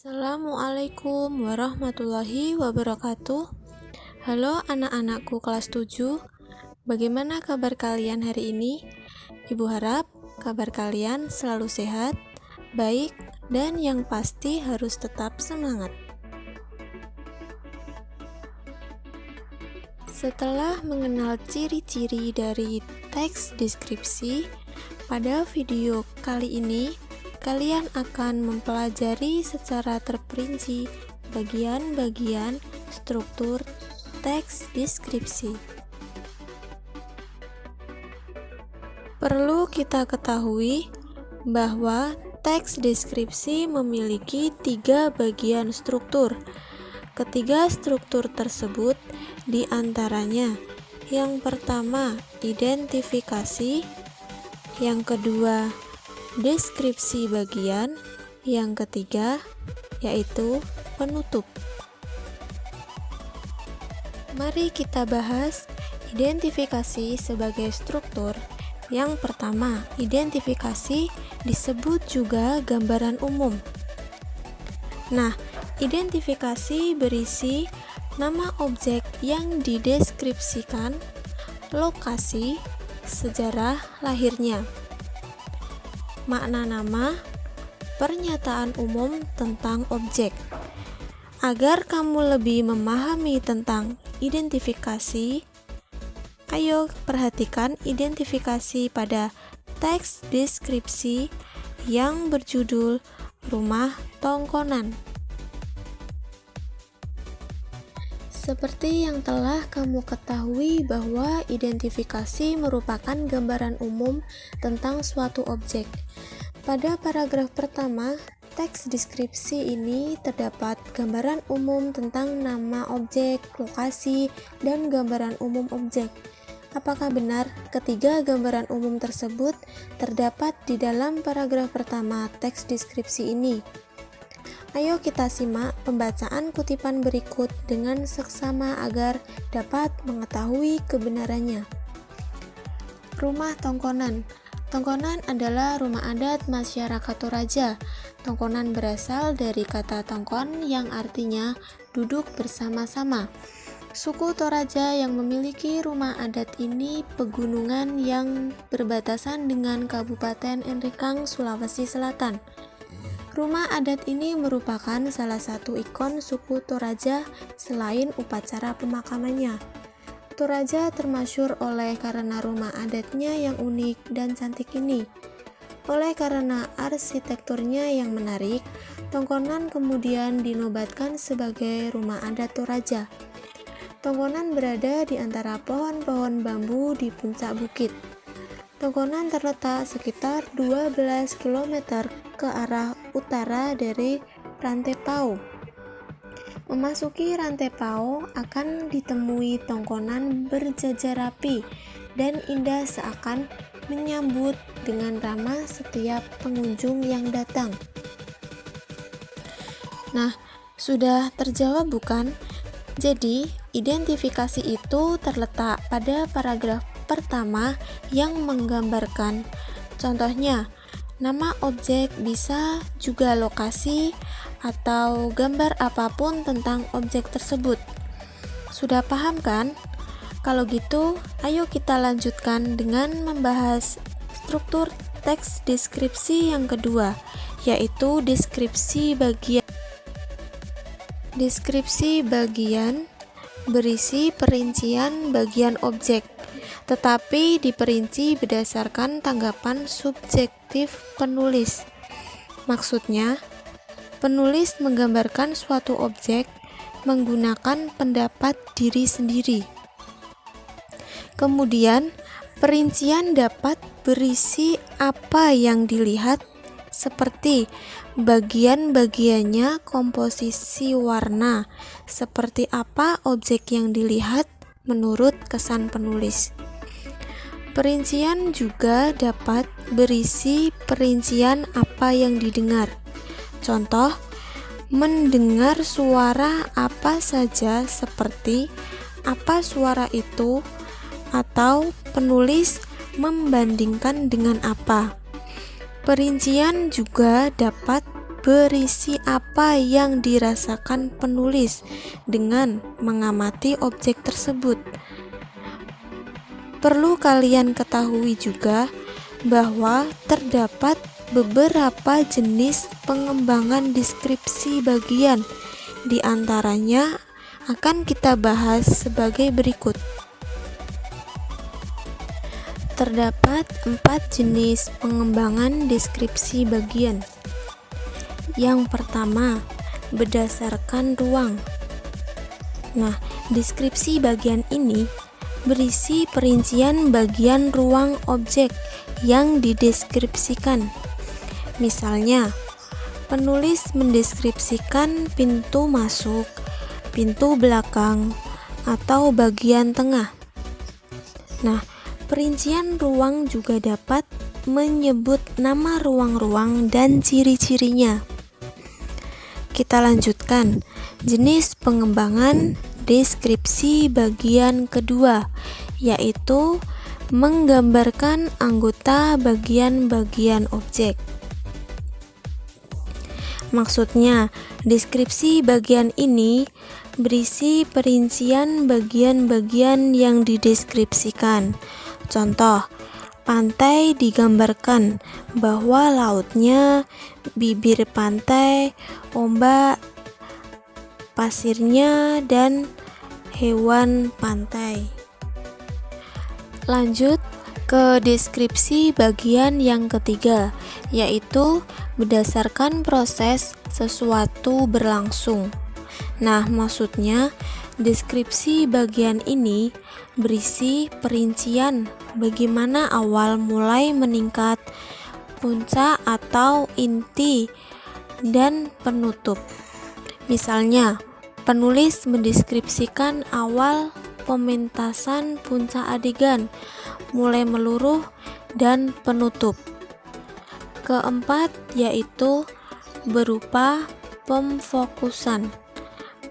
Assalamualaikum warahmatullahi wabarakatuh. Halo anak-anakku kelas 7. Bagaimana kabar kalian hari ini? Ibu harap kabar kalian selalu sehat, baik, dan yang pasti harus tetap semangat. Setelah mengenal ciri-ciri dari teks deskripsi, pada video kali ini kalian akan mempelajari secara terperinci bagian-bagian struktur teks deskripsi. Perlu kita ketahui bahwa teks deskripsi memiliki 3 bagian struktur. Ketiga struktur tersebut diantaranya: yang pertama, identifikasi; yang kedua, deskripsi bagian; yang ketiga, yaitu penutup. Mari kita bahas identifikasi sebagai struktur. Yang pertama, identifikasi disebut juga gambaran umum. Nah, identifikasi berisi nama objek yang dideskripsikan, lokasi, sejarah lahirnya, makna nama, pernyataan umum tentang objek. Agar kamu lebih memahami tentang identifikasi, ayo perhatikan identifikasi pada teks deskripsi yang berjudul Rumah Tongkonan. Seperti yang telah kamu ketahui bahwa identifikasi merupakan gambaran umum tentang suatu objek. Pada paragraf pertama, teks deskripsi ini terdapat gambaran umum tentang nama objek, lokasi, dan gambaran umum objek. Apakah benar ketiga gambaran umum tersebut terdapat di dalam paragraf pertama teks deskripsi ini? Ayo kita simak pembacaan kutipan berikut dengan seksama agar dapat mengetahui kebenarannya. Rumah Tongkonan. Tongkonan adalah rumah adat masyarakat Toraja. Tongkonan berasal dari kata tongkon yang artinya duduk bersama-sama. Suku Toraja yang memiliki rumah adat ini pegunungan yang berbatasan dengan Kabupaten Enrikang, Sulawesi Selatan. Rumah adat ini merupakan salah satu ikon suku Toraja selain upacara pemakamannya. Toraja termasyhur oleh karena rumah adatnya yang unik dan cantik ini. Oleh karena arsitekturnya yang menarik, Tongkonan kemudian dinobatkan sebagai rumah adat Toraja. Tongkonan berada di antara pohon-pohon bambu di puncak bukit. Tongkonan terletak sekitar 12 km ke arah utara dari Rantai Pau. Memasuki Rantai Pau akan ditemui Tongkonan berjajar rapi dan indah seakan menyambut dengan ramah setiap pengunjung yang datang. Nah, sudah terjawab bukan? Jadi, identifikasi itu terletak pada paragraf pertama yang menggambarkan. Contohnya, nama objek bisa juga lokasi atau gambar apapun tentang objek tersebut. Sudah paham kan? Kalau gitu, ayo kita lanjutkan dengan membahas struktur teks deskripsi yang kedua, yaitu deskripsi bagian. Deskripsi bagian berisi perincian bagian objek, tetapi diperinci berdasarkan tanggapan subjektif penulis. Maksudnya, penulis menggambarkan suatu objek menggunakan pendapat diri sendiri. Kemudian, perincian dapat berisi apa yang dilihat, seperti bagian-bagiannya, komposisi warna, seperti apa objek yang dilihat menurut kesan penulis. Perincian juga dapat berisi perincian apa yang didengar. Contoh, mendengar suara apa saja, seperti apa suara itu, atau penulis membandingkan dengan apa. Perincian juga dapat berisi apa yang dirasakan penulis dengan mengamati objek tersebut. Perlu kalian ketahui juga bahwa terdapat beberapa jenis pengembangan deskripsi bagian. Di antaranya akan kita bahas sebagai berikut. Terdapat 4 jenis pengembangan deskripsi bagian. Yang pertama, berdasarkan ruang. Nah, deskripsi bagian ini berisi perincian bagian ruang objek yang dideskripsikan. Misalnya, penulis mendeskripsikan pintu masuk, pintu belakang, atau bagian tengah. Nah, perincian ruang juga dapat menyebut nama ruang-ruang dan ciri-cirinya. Kita lanjutkan, jenis pengembangan deskripsi bagian kedua, yaitu menggambarkan anggota bagian-bagian objek. Maksudnya, deskripsi bagian ini berisi perincian bagian-bagian yang dideskripsikan. Contoh, pantai digambarkan bahwa lautnya, bibir pantai, ombak, pasirnya, dan hewan pantai. Lanjut ke deskripsi bagian yang ketiga, yaitu berdasarkan proses sesuatu berlangsung. Nah, maksudnya deskripsi bagian ini berisi perincian bagaimana awal mulai meningkat, puncak atau inti, dan penutup. Misalnya, penulis mendeskripsikan awal pementasan puncak adegan, mulai meluruh, dan penutup. Keempat, yaitu berupa pemfokusan.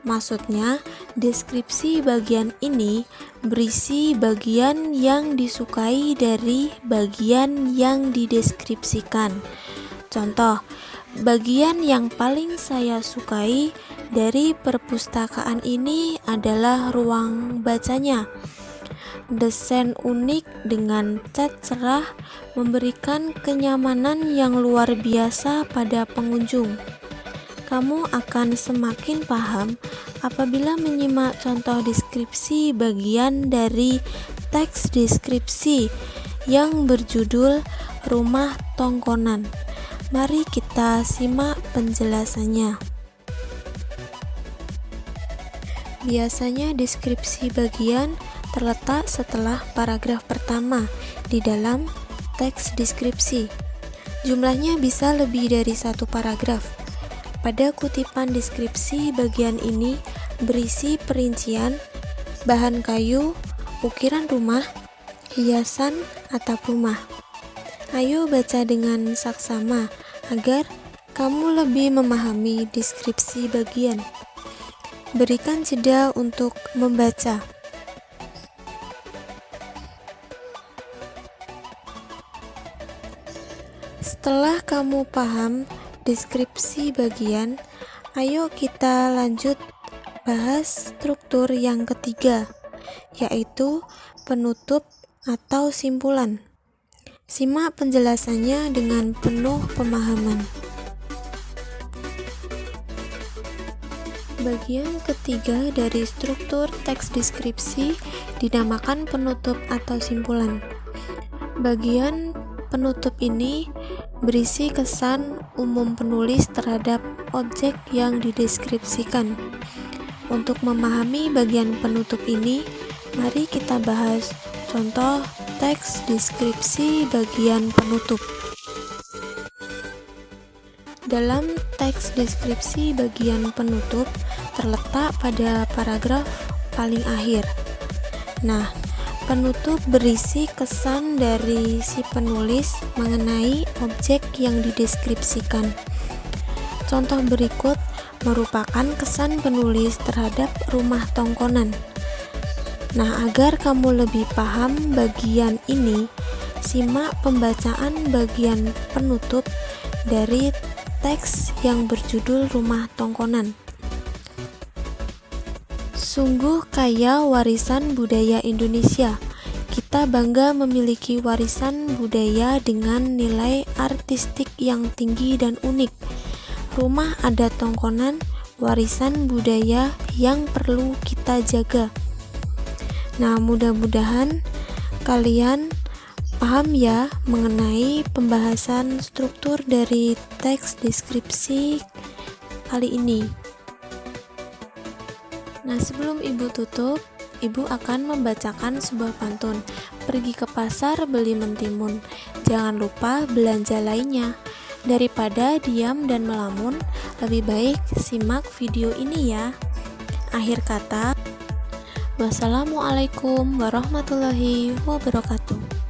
Maksudnya, deskripsi bagian ini berisi bagian yang disukai dari bagian yang dideskripsikan. Contoh, bagian yang paling saya sukai dari perpustakaan ini adalah ruang bacanya. Desain unik dengan cat cerah memberikan kenyamanan yang luar biasa pada pengunjung. Kamu akan semakin paham apabila menyimak contoh deskripsi bagian dari teks deskripsi yang berjudul Rumah Tongkonan. Mari kita simak penjelasannya. Biasanya deskripsi bagian terletak setelah paragraf pertama di dalam teks deskripsi. Jumlahnya bisa lebih dari 1 paragraf. Pada kutipan deskripsi bagian ini berisi perincian bahan kayu, ukiran rumah, hiasan atap rumah. Ayo baca dengan saksama agar kamu lebih memahami deskripsi bagian. Berikan jeda untuk membaca. Setelah kamu paham deskripsi bagian, ayo kita lanjut bahas struktur yang ketiga, yaitu penutup atau simpulan. Simak penjelasannya dengan penuh pemahaman. Bagian ketiga dari struktur teks deskripsi dinamakan penutup atau simpulan. Bagian penutup ini berisi kesan umum penulis terhadap objek yang dideskripsikan. Untuk memahami bagian penutup ini, mari kita bahas contoh teks deskripsi bagian penutup. Dalam teks deskripsi bagian penutup terletak pada paragraf paling akhir. Nah, penutup berisi kesan dari si penulis mengenai objek yang dideskripsikan. Contoh berikut merupakan kesan penulis terhadap rumah tongkonan. Nah, agar kamu lebih paham bagian ini, simak pembacaan bagian penutup dari teks yang berjudul Rumah Tongkonan. Sungguh kaya warisan budaya Indonesia. Kita bangga memiliki warisan budaya dengan nilai artistik yang tinggi dan unik. Rumah adat Tongkonan, warisan budaya yang perlu kita jaga. Nah, mudah-mudahan kalian paham ya mengenai pembahasan struktur dari teks deskripsi kali ini. Nah, sebelum Ibu tutup, Ibu akan membacakan sebuah pantun. Pergi ke pasar beli mentimun, jangan lupa belanja lainnya. Daripada diam dan melamun, lebih baik simak video ini ya. Akhir kata, wassalamualaikum warahmatullahi wabarakatuh.